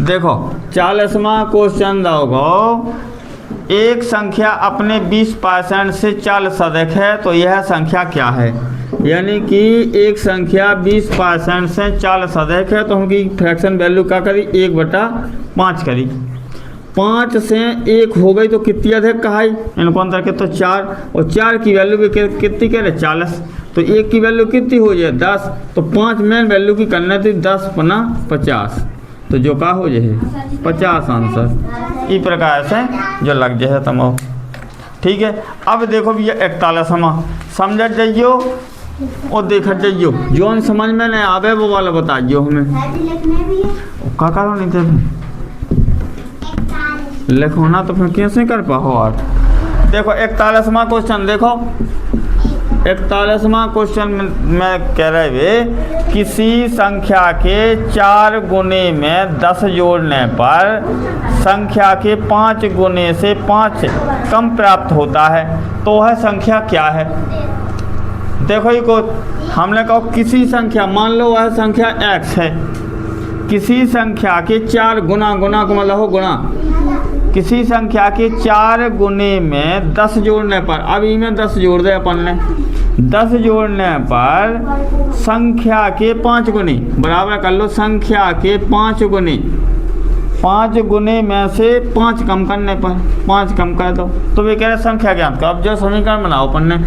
देखो 40वां क्वेश्चन दोगो, एक संख्या अपने 20% से 40 अधिक है तो यह संख्या क्या है। यानी कि एक संख्या 20% से 40 अधिक है तो हम की फ्रैक्शन वैल्यू क्या करी, 1/5 करी। 5 से 1 हो गई तो कितनी अधिक कहाई, इनको अंतर के तो 4, और 4 की वैल्यू भी कितनी कह रहे 40, तो 1 की वैल्यू कितनी हो जाए 10, तो 5 मेन वैल्यू की करना थी 10 × 50, तो जो का हो जाए 50 आंसर। इस प्रकार से जो लग जाए तमो। ठीक है, अब देखो भैया 41वां समझ जाइयो और देख जाइयो, जो समझ में नहीं आवे वो वाला बताइयो हमें। का करो नहीं थे लिखो ना तो फिर कैसे कर पाओ आप। देखो 41वां क्वेश्चन देखो, 41वां क्वेश्चन में कह रहे वे किसी संख्या के 4 गुने में 10 जोड़ने पर संख्या के 5 गुने से 5 कम प्राप्त होता है तो वह संख्या क्या है। देखो ये को हमने कहा किसी संख्या, मान लो वह संख्या x है, किसी संख्या के 4 गुना को मतलब हो गुना, किसी संख्या के 4 गुने में 10 जोड़ने पर, अब इनमें 10 जोड़ दे अपन ने, 10 जोड़ने पर संख्या के 5 गुने बराबर कर लो, संख्या के 5 गुने, 5 गुने में से 5 कम करने पर 5 कम कर दो तो वे कह रहे संख्या ज्ञात करो। अब जो समीकरण बनाओ अपन ने,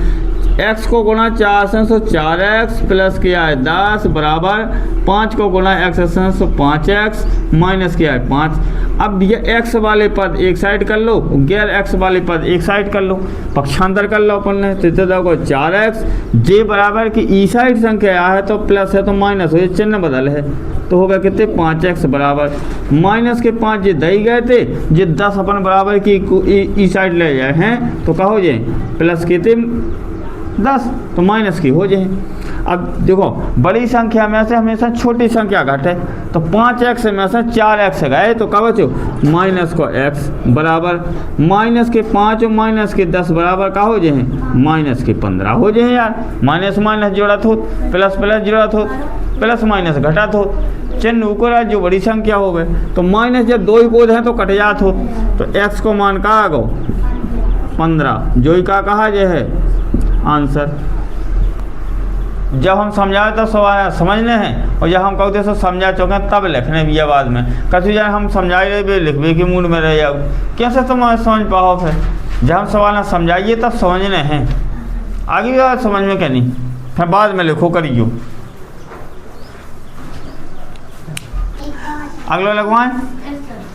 x को गुणा 4 से तो 4x प्लस किया है 10 बराबर 5 को गुणा x से तो 5x माइनस किया है 5। अब ये x वाले पद एक साइड कर लो, गैर x वाले पद एक साइड कर लो, पक्षांतर कर लो अपन ने, तो देखो 4x जे बराबर की ई साइड संख्या है तो प्लस है तो माइनस हो, ये चिन्ह बदल है तो होगा कितने 5x बराबर माइनस के 5 जे दे गए थे, जे 10 अपन बराबर की ई साइड ले जाए हैं तो क्या हो जाए प्लस कितने 10 तो माइनस की हो जाए। अब देखो बड़ी संख्या में से हमेशा छोटी संख्या घटे, तो 5x में से 4x गए तो क्या बचो माइनस को x बराबर माइनस के 5 और माइनस के 10 बराबर का हो जाए माइनस के 15 हो जाए। यार माइनस माइनस जोड़त हो, प्लस प्लस जोड़त हो, प्लस माइनस घटत हो, चिन्ह ऊपर जो बड़ी संख्या हो गए तो माइनस जब 2 ही कोद हैं तो कट जात हो, तो x को मान का आ गो 15, जो ही का कहा जाए है आंसर। जब हम समझाए तब सवाल समझने हैं, और जब हम कहते सो समझा चुके तब लिखने भी बाद में कभी जाए हम समझाए रहे लिखवे के मूड में रह जाओ, कैसे तुम समझ पाओ। फिर जब हम सवाल समझाइए तब समझने हैं, आगे बात समझ में क्या नहीं, फिर बाद में लिखो करियो। अगला लगवाएं,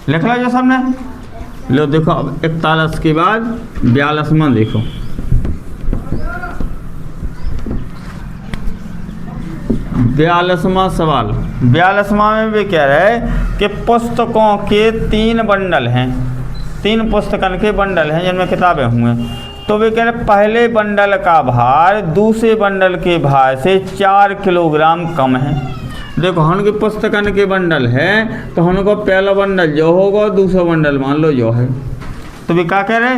लिख लो जो सबने लो। देखो अब 41 के बाद 42वां देखो, 42वां सवाल। 42वां में भी कह रहे हैं कि पुस्तकों के 3 बंडल हैं, 3 पुस्तकन के बंडल हैं जिनमें किताबें हुए, तो वे कह रहे पहले बंडल का भार दूसरे बंडल के भार से 4 किलोग्राम कम है। देखो हम के पुस्तकन के बंडल है तो हमको पहला बंडल जो होगा दूसरा बंडल मान लो जो है, तो वे क्या कह रहे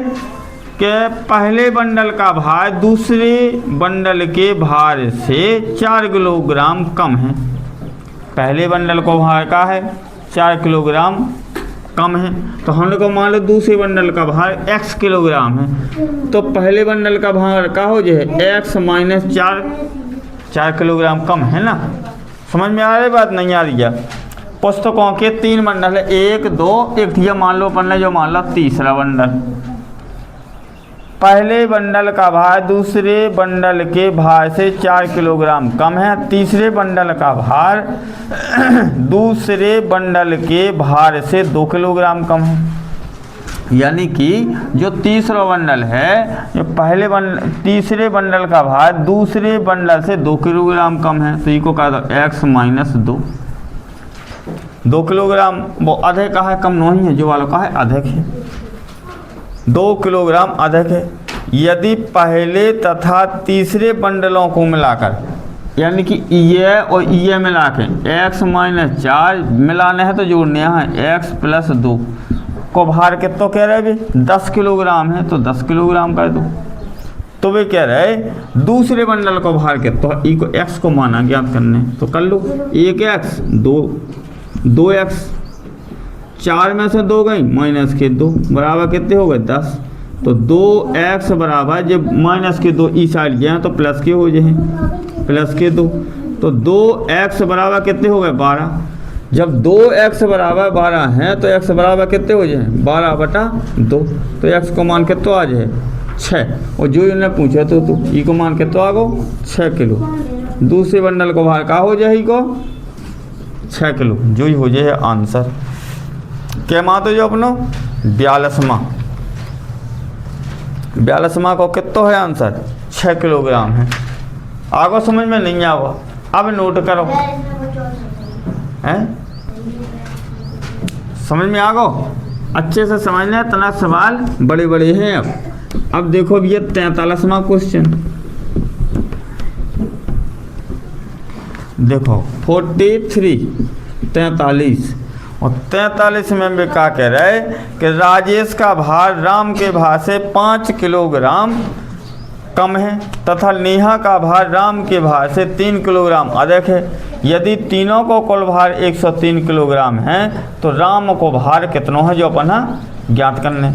कि पहले बंडल का भार दूसरे बंडल के भार से 4 किलोग्राम कम है। पहले बंडल को भार का है 4 किलोग्राम कम है, तो हम लोग को मान लो दूसरे बंडल का भार x किलोग्राम है, तो पहले बंडल का भार का हो जाए x माइनस 4 किलोग्राम कम है ना। समझ में आ रही बात, नहीं आ रही है। पुस्तकों के 3 बंडल है, 1 2 1 ये मान लो अपन ने जो मान लो तीसरा बंडल, पहले बंडल का भार दूसरे बंडल के भार से 4 किलोग्राम कम है, तीसरे बंडल का भार दूसरे बंडल के भार से 2 किलोग्राम कम है। यानी कि जो तीसरा बंडल है, जो पहले तीसरे बंडल का भार दूसरे बंडल से 2 किलोग्राम कम है, तो इसको कहा था x माइनस 2 किलोग्राम वो अधिक का है, कम नहीं है, जो वाला का है अधिक है, 2 किलोग्राम अधिक है। यदि पहले तथा तीसरे बंडलों को मिलाकर, यानी कि ये और ये मिला के x माइनस 4 मिलाने हैं तो जोड़ने हैं x प्लस 2 को भार के तो कह रहे भी 10 किलोग्राम है तो 10 किलोग्राम कर दो, तो वे कह रहे दूसरे बंडल को भार के तो ई को x को माना ज्ञात करने, तो कर लो 1x 2x 4 में से 2 गई माइनस के 2 बराबर कितने हो गए 10। तो 2x बराबर जब माइनस के 2 ई साइड गए हैं तो प्लस के हो जाए प्लस के 2। तो 2x बराबर कितने हो गए 12। जब 2x बराबर 12 है तो x बराबर कितने हो जाए 12/2। तो x को मान कितना आ जाए 6। और जो इन्होंने पूछा तो ई को मान कितना आ गो 6 किलो। दूसरे बंडल को बाहर का हो जाए को 6 किलो, जो ही हो जाए आंसर। क्या मातो जो अपनो 42वां को कितना है आंसर 6 किलोग्राम है। आगो समझ में नहीं आवा, अब नोट करो हैं, समझ में आगो अच्छे से समझना है। तना सवाल बड़े बड़े हैं। अब देखो भैया 43वां क्वेश्चन देखो 43 और 43 में भी क्या कह रहा है कि राजेश का भार राम के भार से 5 किलोग्राम कम है तथा नेहा का भार राम के भार से 3 किलोग्राम अधिक है। यदि तीनों को कुल भार 103 किलोग्राम है तो राम को भार कितना है जो अपन ज्ञात करने।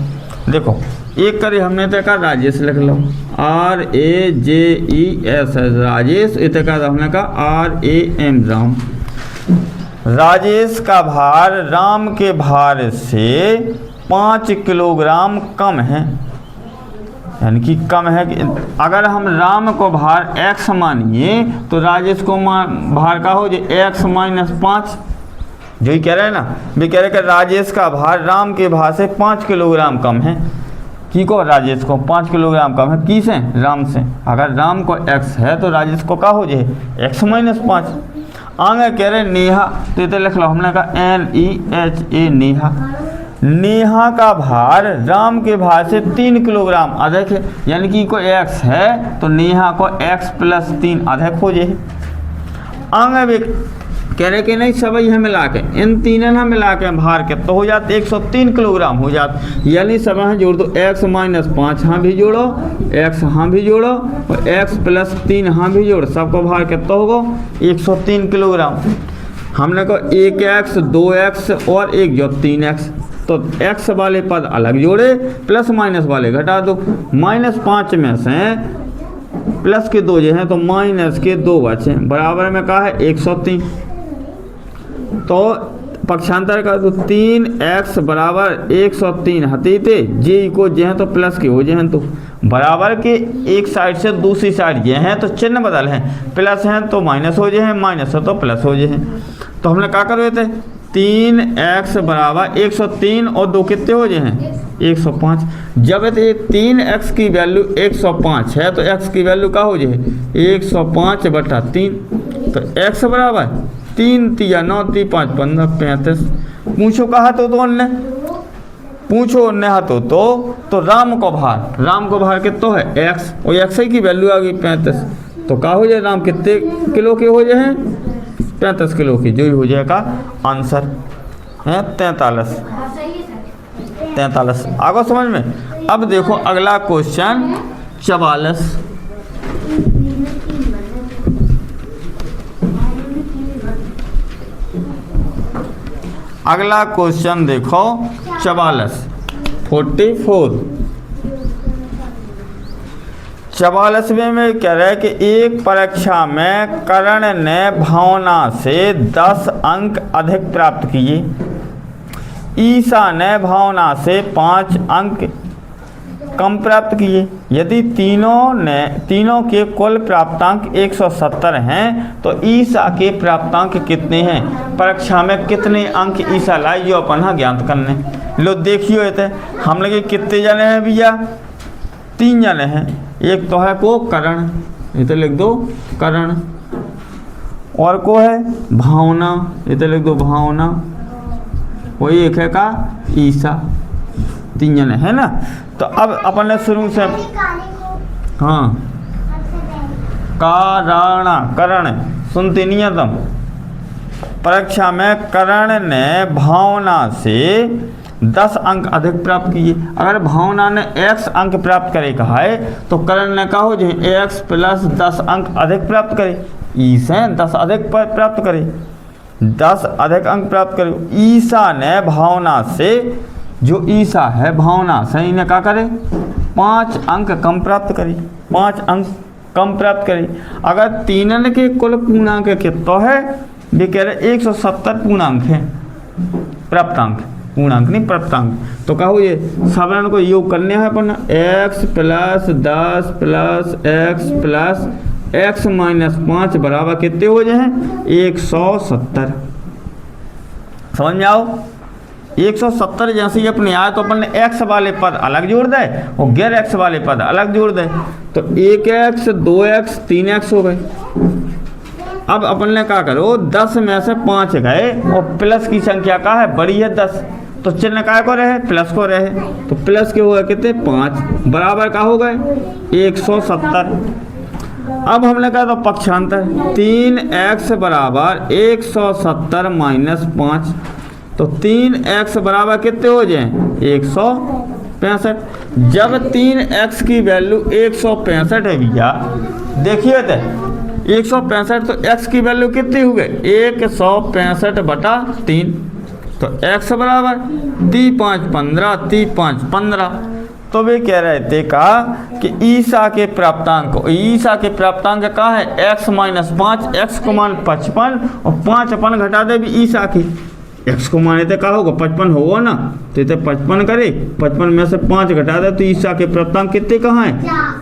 देखो एक करी हमने तक राजेश लिख लो RAJES राजेश, इतने का हमने कहा RAM राम। राजेश का भार राम के भार से 5 किलोग्राम कम है, यानी कि कम है। अगर हम राम को भार x मानिए तो राजेश को भार का हो जाए x - 5। जो ही कह रहे हैं ना, भी कह रहे कि राजेश का भार राम के भार से 5 किलोग्राम कम है। की को राजेश को 5 किलोग्राम कम है की से राम से। अगर राम को x है तो राजेश को का हो जाए x - 5। आगे कह रहे नेहा, तो इतने लिख लो हमने कहा NEHA नेहा। नेहा का भार राम के भार से 3 किलोग्राम अधिक है, यानी कि को x है तो नेहा को x + 3 अधिक हो जाए। आगे भी कह रहे कि नहीं सभी है मिला के इन तीनों ना मिला के भार कितना तो हो जाते 103 किलोग्राम हो जाते। यानी सब यहाँ जोड़ दो x - 5 हाँ भी जोड़ो, x हाँ भी जोड़ो और x + 3 हाँ भी जोड़ो, सबको भार कितना होगा 103 किलोग्राम। हमने को 1x 2x और 1 जो 3x, तो x वाले पद अलग जोड़े प्लस माइनस वाले घटा दो। -5 में से प्लस के 2 जो हैं तो माइनस के 2 बचे, बराबर में कहा है 103। तो पक्षांतर का तो 3x बराबर 103 हतीते जे को जे हैं तो प्लस के हो जे हैं तो बराबर के एक साइड से दूसरी साइड ये हैं तो चिन्ह बदल हैं, प्लस हैं तो माइनस हो जे हैं, माइनस है तो प्लस हो जे हैं। तो हमने क्या करवे थे 3x बराबर 103 और 2 कितने हो जे हैं 105। जब ये 3x की वैल्यू 105 है तो x की वैल्यू क्या हो जाए 105/3। तो x बराबर 3 × 9 × 5 15 35। पूछो कहा तो उनने पूछो उनने हाथों तो राम को भार कितना है x और x की वैल्यू आ गई 35। तो क्या हो जाए राम कितने किलो के हो जाए 35 किलो की, जो ही हो जाएगा आंसर है 43। आगो समझ में। अब देखो अगला क्वेश्चन 44। अगला क्वेश्चन देखो 44 में कह रहा है कि एक परीक्षा में करण ने भावना से 10 अंक अधिक प्राप्त किए, ईसा ने भावना से 5 अंक कम प्राप्त किए। यदि तीनों के कुल प्राप्तांक 170 हैं तो ईसा के प्राप्तांक कितने हैं। परीक्षा में कितने अंक ईसा लाए जो अपन ज्ञात करने। लो देखियो ये हम लोग कितने जने हैं भैया 3 जने हैं। एक तो है को करण, ये तो लिख दो करण, और को है भावना, ये तो लिख दो भावना, वही एक है का ईसा। 3 जने है ना। तो अब अपन ने शुरू से हाँ करण सुनती नहीं है तुम। परीक्षा में करण ने भावना से 10 अंक अधिक प्राप्त किए। अगर भावना ने x अंक प्राप्त करे कहा है तो करण ने कहा हो जाए x + 10 अंक अधिक प्राप्त करे, ई से 10 अधिक प्राप्त करे, 10 अधिक अंक प्राप्त करे। ईसा ने भावना से, जो ईसा है भावना से इन्हें क्या करे, 5 अंक कम प्राप्त करी, 5 अंक कम प्राप्त करी। अगर तीनन के कुल पूर्णांक कितना है, वे कह रहे 170 पूर्णांक है, प्राप्तांक, पूर्णांक नहीं प्राप्तांक। तो कहो ये सबरन को योग करने है अपन, x plus 10 plus x plus x minus 5 बराबर कितने हो जाए, 170। समझ में आओ, 170 जैसे ही अपने आए तो अपन ने x वाले पद अलग जोड़ दे और गैर x वाले पद अलग जोड़ दे, तो 1x 2x 3x हो गए। अब अपन ने क्या करो, 10 में से 5 गए और प्लस की संख्या का है बड़ी है 10, तो चिन्ह काय को रहे, प्लस को रहे, तो प्लस के हो गए कितने 5 बराबर का हो गए 170। अब हमने कहा तो पक्षांतर 3x बराबर 170 माइनस 5, तो 3x बराबर कितने हो जाए 165। जब 3x की वैल्यू 165 है भैया, देखिए तो 165, तो x की वैल्यू कितनी हो गई 165/3, तो x बराबर 3 5 15, 3 5 15। तो वे कह रहे थे कहा कि ईसा के प्राप्तांक, ईसा के प्राप्तांक का है x माइनस 5, x को मान 55 और 5 अपन घटा दे भी ईसा की, x को माने तो क्या होगा 55 होगा ना, तो इसे 55 करे, 55 में से 5 घटा दे तो ईसा के प्राप्तांक कितने कहाँ है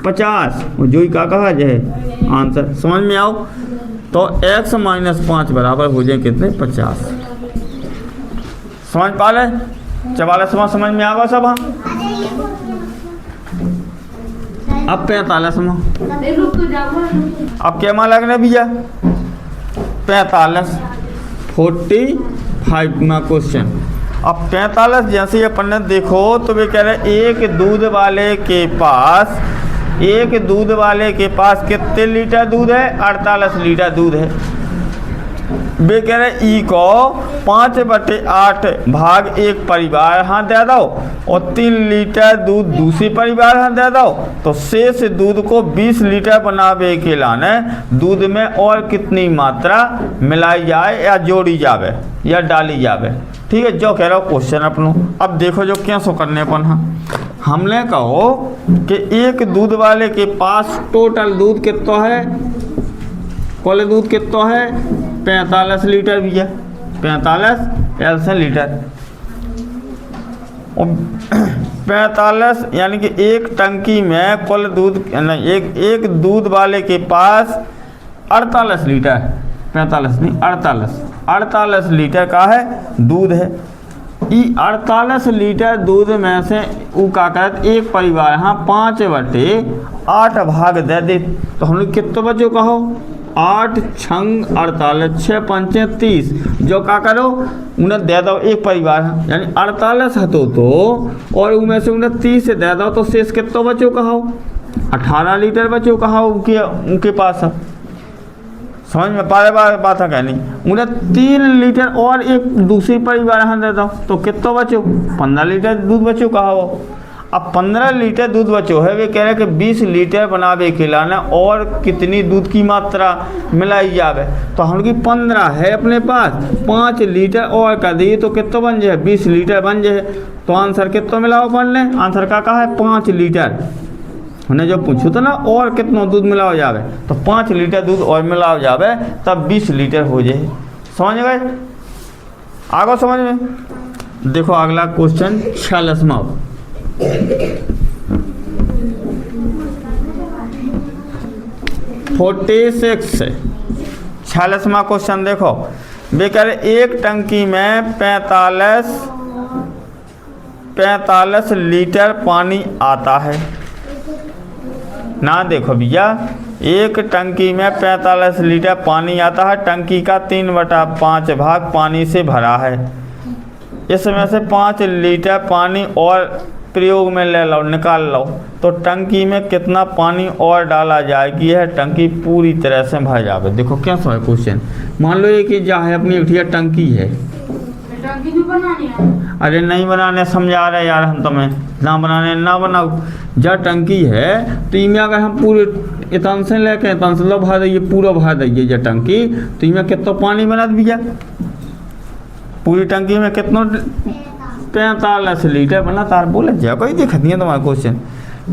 50, और जो ही का कहा जाए आंसर। समझ में आओ, तो x माइनस 5 बराबर हो जाए कितने 50। समझ पा ले, 44वां समझ में आ गया सब। अब 45वां, अब क्या मान लगना भैया 45 45वां क्वेश्चन। अब 45 जैसे ही अपन ने देखो तो वे कह रहे एक दूध वाले के पास कितने लीटर दूध है, 48 लीटर दूध है। वे कह रहे ई को 5/8 भाग एक परिवार यहाँ दे दो और 3 लीटर दूध दूसरी परिवार यहाँ दे दो, तो शेष दूध को 20 लीटर बनावे के लाने दूध में और कितनी मात्रा मिलाई जाए या जोड़ी जावे या डाली जावे। ठीक है, जो कह रहा हो क्वेश्चन अपनों। अब देखो जो क्या सो करने अपन, हमने कहो कि एक दूध वाले के पास टोटल दूध कितना है, कुल दूध कितना है 45 लीटर भैया, 45 लीटर। 45 यानी कि एक टंकी में कुल दूध, एक दूध वाले के पास 48 लीटर, 45 नहीं 48 लीटर का है दूध है। ई 48 लीटर दूध में से वो का कहते एक परिवार हाँ 5/8 भाग दे दे, तो हम लोग कितने बच्चों कहो 8 छंग 48 6 5 30, जो का करो उन्हें दे दो एक परिवार है, यानी 48 हतो तो और उनमें से उन्हें 30 से दे दो, तो शेष कितने बच्चों कहो 18 लीटर बच्चों कहो उनके पास है। समझ में पा रहे बात है क्या नहीं, उन्हें 3 लीटर और एक दूसरी परिवार यहाँ दे दो, तो कितने बच्चों 15 लीटर दूध बच्चों कहो। अब 15 लीटर दूध बचो है, वे कह रहे हैं कि 20 लीटर बनावे खिलाना और कितनी दूध की मात्रा मिलाई जावे, तो हम लोग 15 है अपने पास, 5 लीटर और कर दिए तो कितना बन जाए 20 लीटर बन जाए। तो आंसर कितना मिलाओ पढ़ लें, आंसर का कहा है 5 लीटर। हमने जो पूछो था ना और कितना दूध मिलाओ जावे, तो 5 लीटर दूध और मिलाओ जावे तब 20 लीटर हो जाए। समझ गए, आगो समझ में। देखो अगला क्वेश्चन 46वां 46वां क्वेश्चन देखो, बेकर एक टंकी में 45 लीटर पानी आता है ना। देखो भैया एक टंकी में 45 लीटर पानी आता है, टंकी का 3/5 भाग पानी से भरा है, इसमें से 5 लीटर पानी और प्रयोग में ले लो निकाल लो, तो टंकी में कितना पानी और डाला जाएगी है टंकी पूरी तरह से भर जाए। देखो क्या सा है क्वेश्चन, मान लो ये कि जहाँ है अपनी एक टंकी है, टंकी भी बनानी है। अरे नहीं बनाने समझा रहे यार हम तुम्हें, ना बनाने ना बनाओ। जब टंकी है तो इनमें अगर हम पूरे इतन से लेके इतन से भर दिए पूरा भर दिए जब टंकी, तो इनमें कितना पानी बना भैया पूरी टंकी में कितना 45 लीटर बना तार बोले जा कोई दिखती है तुम्हारा क्वेश्चन।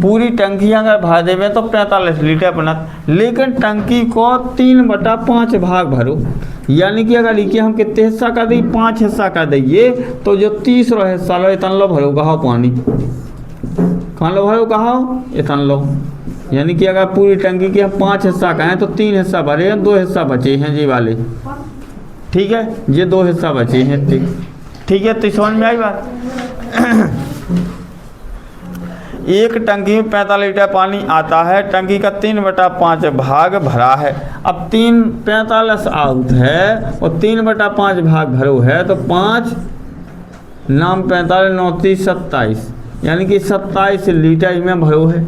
पूरी टंकी अगर भर देवे तो 45 लीटर बनत, लेकिन टंकी को 3/5 भाग भरो, यानी कि अगर लिखिए हम कितने हिस्सा कर दी 5 हिस्सा कर दिए तो जो 30 हिस्सा लो इतन लो भरो कहा पानी, कहाँ लो भरो कहा इतन लो, यानी कि अगर पूरी टंकी के हम 5 हिस्सा कहें तो 3 हिस्सा भरे हैं, 2 हिस्सा बचे हैं ये वाले, ठीक है, ये 2 हिस्सा बचे हैं, ठीक है। तो समझ में आई बात। एक टंकी में 45 लीटर पानी आता है, टंकी का 3/5 भाग भरा है। अब 45 आउट है और 3/5 भाग भरो है तो 5 नाम 45 9 30 27, यानी कि 27 लीटर में भरो है।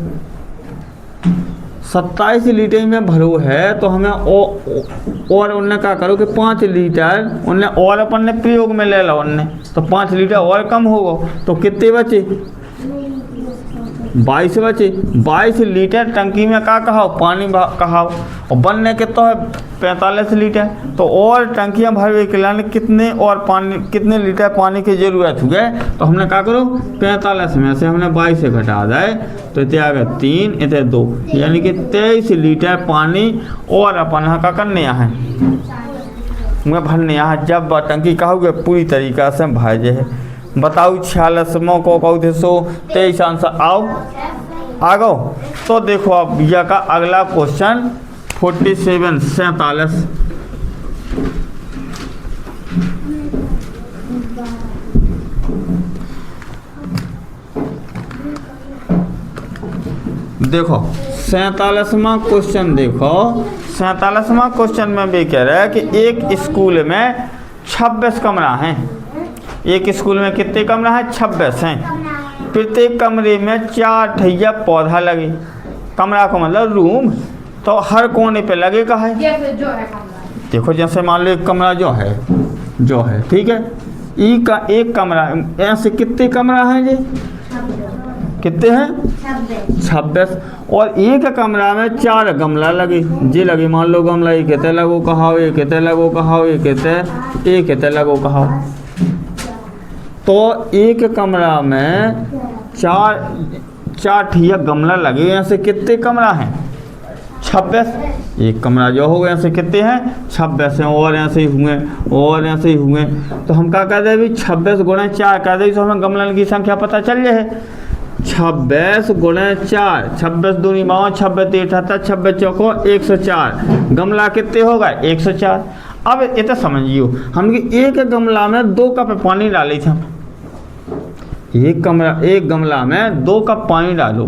27 लीटर में भरो है तो हमें और उनने क्या करो कि 5 लीटर उनने और अपन ने प्रयोग में ले लो उनने, तो 5 लीटर और कम होगा तो कितने बचे 22 बचे। 22 लीटर टंकी में क्या कहा पानी कहा और बनने कितना है 45 लीटर, तो और टंकियाँ भरवे के लिए कितने और पानी कितने लीटर पानी की जरूरत हुई है, तो हमने क्या करो 45 में से हमने 22 से घटा जाए तो इतने आ गए 3 इतने 2, यानी कि 23 लीटर पानी और अपन यहाँ का करने यहाँ है भरने यहाँ। जब टंकी कहोगे पूरी तरीक़ा से भर जाए। बताओ 46 को कहो 223 आंसर आओ आ गो। तो देखो अब यह का अगला क्वेश्चन 47 देखो 47वां क्वेश्चन, देखो 47वां क्वेश्चन में भी कह रहा है कि एक स्कूल में 26 कमरा हैं। एक स्कूल में कितने कमरा हैं 26 हैं। प्रत्येक कमरे में 4 ठैया पौधा लगे। कमरा को मतलब रूम, तो हर कोने पे लगेगा है। देखो जैसे मान लो एक कमरा जो है ठीक है, ई का एक कमरा, ऐसे कितने कमरा हैं जी कितने हैं 26, और एक कमरा में 4 गमला लगे जी लगे। मान लो गमला ये कहते लगो कहा, ये कहते लगो कहा, ये कहते लगो कहा। तो एक कमरा में 4 ठिया गमला लगे, यहाँ से कितने कमरा हैं 26। एक कमरा जो हो गया यहाँ से कितने हैं 26 हैं, और यहाँ से ही हुए और यहाँ से ही हुए। तो हम क्या कहते हैं 26 गुणे 4 कहते हैं, तो हमें गमलन की संख्या पता चल जाए। 26 गुणे 4, 26 दूनी 52, 26 3 78, 26 चौको 104। गमला कितने हो गए 104। अब इतना समझियो हम एक गमला में 2 कप पानी डाले थे। एक गमला में 2 कप पानी डालो,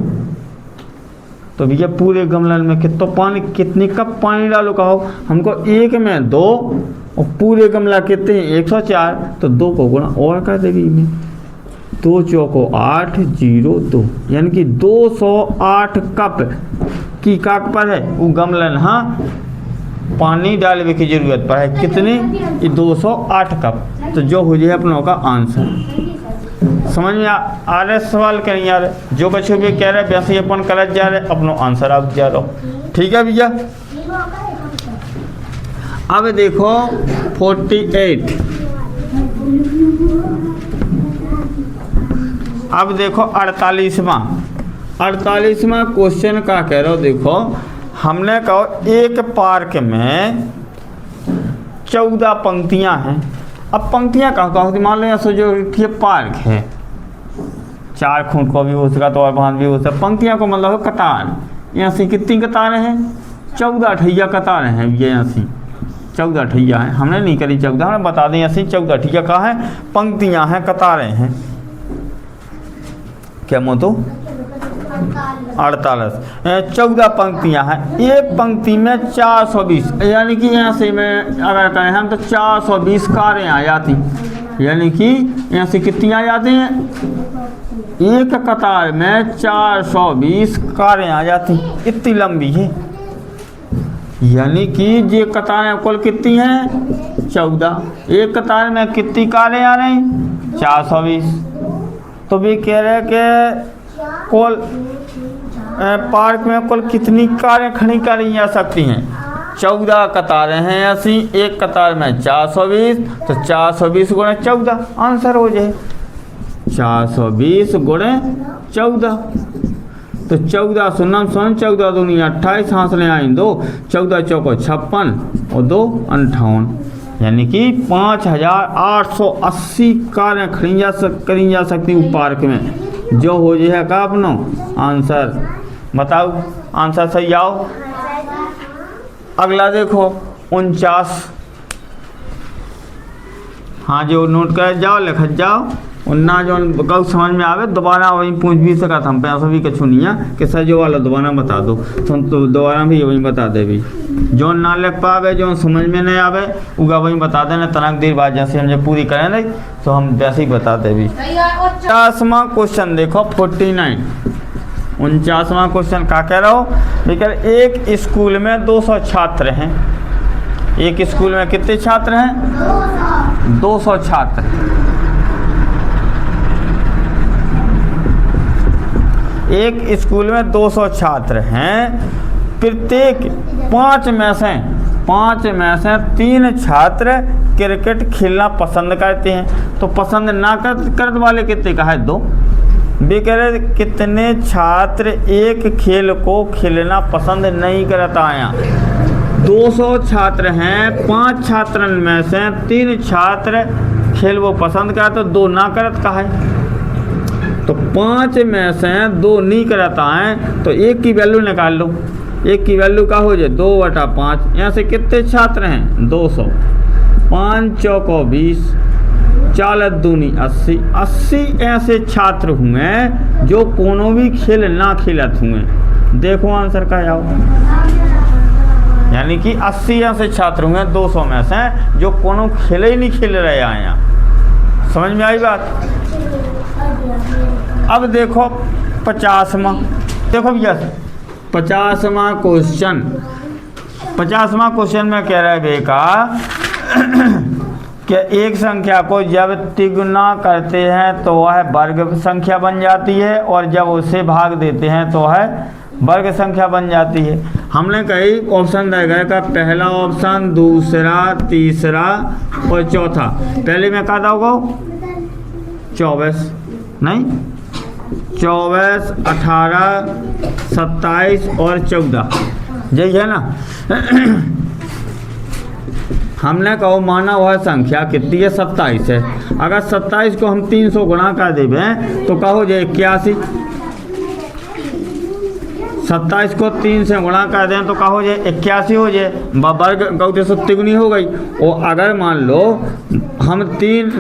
तो भैया पूरे गमलन में कितने कप पानी डालो कहो। हमको एक में 2 और पूरे गमला कितने 104, तो 2 को गुणा और कर देगी में 2 चौको 8 0 2, यानी कि 208 कप की काक पर है वो गमलन हाँ पानी डालने की जरूरत पर है। कितने 208 कप। तो जो हो जाए अपनों का आंसर। समझ में आ रहे सवाल करें यार, जो बच्चों भी कह रहे वैसे ही अपन गलत जा रहे, अपनो आंसर आप जा रहे हो। ठीक है भैया। अब देखो 48, अब देखो 48वां क्वेश्चन का कह रहा हो। देखो हमने कहो एक पार्क में 14 पंक्तियां हैं। अब पंक्तियां कहो मान लो यहाँ जो ये पार्क है, 4 खूंट को भी हो सका तो और बांध भी हो सका। पंक्तियां को मतलब है कतार। यहाँ से कितनी कतारें हैं 14 ठैया कतारें हैं। ये यहाँ से 14 ठैया हैं, हमने नहीं करी 14, हमने बता दें यहाँ से 14 ठैया कहाँ है पंक्तियां हैं कतारें हैं। क्या मोतो 48 14 पंक्तियां हैं। एक पंक्ति में 420, यानी कि यहाँ से मैं अगर करें हम तो 420 कारें आ जाती, यानी कि यहाँ से कितनी आ जाती हैं एक कतार में 420 कारें आ जाती। इतनी लंबी है, यानी कि ये कतारें कुल कितनी हैं 14। एक कतार में कितनी कारें आ रही 420। तो भी कह रहे हैं कि कुल पार्क में कुल कितनी कारें खड़ी करी जा सकती हैं 14 कतारें हैं ऐसी, एक कतार में 420, तो 420 गुणे 14 आंसर हो जाए। 420 गुणे 14, तो 14 सुन्नम सुन 14 दूनी 28, हांसले आई 2, 14 चौको 56 और 2 58, यानी कि 5880 कारें करी जा सकती हूँ पार्क में, जो हो जाए का अपनो आंसर। बताओ आंसर सही आओ। अगला देखो 49, हाँ जो नोट कर जाओ लिख जाओ, उन्ना जो कब समझ में आवे दोबारा वही पूछ भी सका था, हम पैसा भी कछु नहीं है कि सर जो वाला दोबारा बता दो, तो दोबारा भी वही बता दे भी, जो ना लिख पावे जो समझ में नहीं आवे उगा वही बता देना, तनक देर बाद जैसे हम जब पूरी करें नहीं तो हम वैसे ही बता दे भी। 49वां क्वेश्चन देखो 49, 49वां क्वेश्चन क्या कह रहा हो लेकिन एक स्कूल में 200 छात्र हैं, एक स्कूल में कितने छात्र हैं 200 छात्र, एक स्कूल में 200 छात्र हैं, प्रत्येक 5 में से 3 छात्र क्रिकेट खेलना पसंद करते हैं, तो पसंद ना करने वाले कितने का है 2, बेकर कितने छात्र एक खेल को खेलना पसंद नहीं करता आया। 200 छात्र हैं, 5 छात्र में से 3 छात्र खेल वो पसंद करते, तो 2 ना करत का है, तो 5 में से 2 नहीं करता है, तो 1 की वैल्यू निकाल लो, 1 की वैल्यू का हो जाए 2/5, यहाँ से कितने छात्र हैं 200, 5 चौको 20, 4 दूनी 80, 80 ऐसे छात्र हुए जो कोनो भी खेल ना खेलत हुए। देखो आंसर का आओ, यानी कि 80 ऐसे छात्र हुए 200 में से जो कोनो खेल ही नहीं खेल रहे आए यहाँ। समझ में आई बात। अब देखो 50वां, देखो भैया 50वां क्वेश्चन, 50वां क्वेश्चन में कह रहा है बेका कि एक संख्या को जब तिगुना करते हैं तो वह वर्ग संख्या बन जाती है, और जब उसे भाग देते हैं तो वह वर्ग संख्या बन जाती है। हमने कई ऑप्शन दिए गए का, पहला ऑप्शन, दूसरा, तीसरा और चौथा। पहले में क्या दोगे 24 नहीं, 24, 18, 27 और 14, यही है ना। हमने कहो माना वह संख्या कितनी है 27 है, अगर 27 को हम 300 गुणा कर देवें तो कहो जो 81, 27 को 3 से गुणा कर दें तो कहो जो 81 हो जाए, वर्ग गौते से तिगुनी हो गई। और अगर मान लो हम 3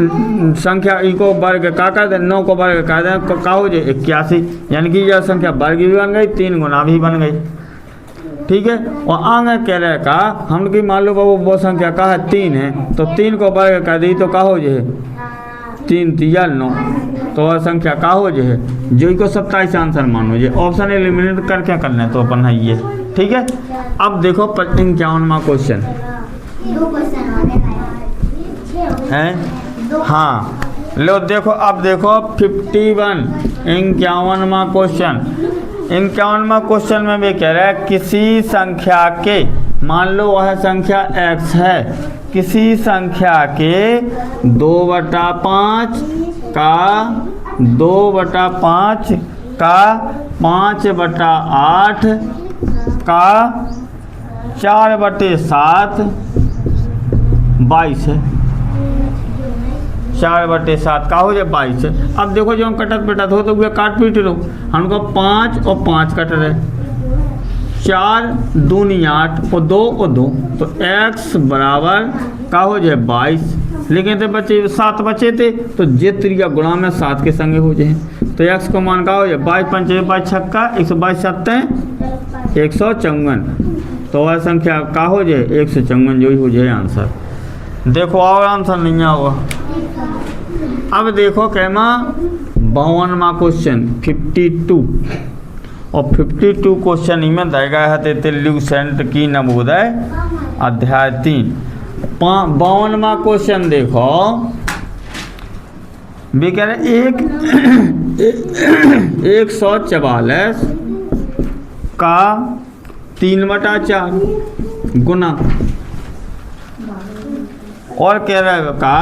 संख्या को वर्ग का कर दें, 9 को वर्ग कर दें तो कहो जो 81, यानी कि यह संख्या वर्ग भी बन गई, 3 गुना भी बन गई, ठीक है। और आगे कह रहे का हम की मान लो वो संख्या का है 3 है, तो 3 को वर्ग कर दी तो का हो जाए 3 3 9, तो वह संख्या का हो जाए जो को 27 आंसर मानो। ये ऑप्शन एलिमिनेट कर क्या करना है तो अपन है ये, ठीक है। अब देखो 51वां क्वेश्चन है, हाँ लो देखो, अब देखो 51 51वां क्वेश्चन। 51वां क्वेश्चन में भी कह रहा है किसी संख्या के, मान लो वह संख्या x है, किसी संख्या के 2/5 का 2/5 का 5/8 का 4/7 22 है, 4/7 का हो जाए 22 है। अब देखो जो हम कटत पिटत हो तो वे काट पीट लो, हमको 5 और 5 कट रहे, 4 दूनी 8 और 2 और 2, तो x बराबर का हो जाए 22, लेकिन तो बच्चे 7 बचे थे तो जे त्रिया गुणा में 7 के संगे हो जाए, तो x को मान का हो जाए 22 5 22 छक्का 122 7 154, तो वह संख्या का हो जाए 154 जो ही हो जाए आंसर। देखो और आंसर नहीं होगा। अब देखो कहमा 52वां क्वेश्चन 52, और 52 क्वेश्चन में देगा है ल्यूसेंट की नवोदय अध्याय 3। 52वां क्वेश्चन देखो भी कह रहे 144 का 3/4 गुना। और कह रहा है का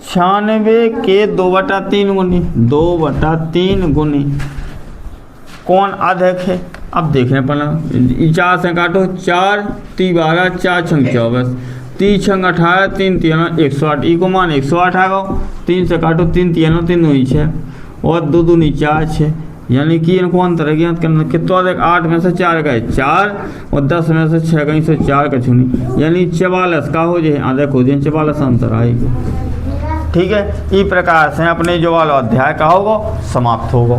96 के 2/3 गुनी, 2/3 गुनी कौन अधिक है? अब देखने पड़ा 4 से काटो, 4 × 12 4 × 24, 3 × 18 3 × 3 108, ई को मान 108 आ गो। 3 से काटो 3 × 3 3 6 और 2 दूनी 4 6, यानी कि इनको अंतर ज्ञात करना। कितना देख 8 में से 4 गए 4 और 10 में से 6 गई से 4 का छुनी, यानी 44 का हो जाए आधे हो जाए 44 अंतर आएगी। ठीक है, इस प्रकार से अपने जो वाला अध्याय का होगा समाप्त होगा।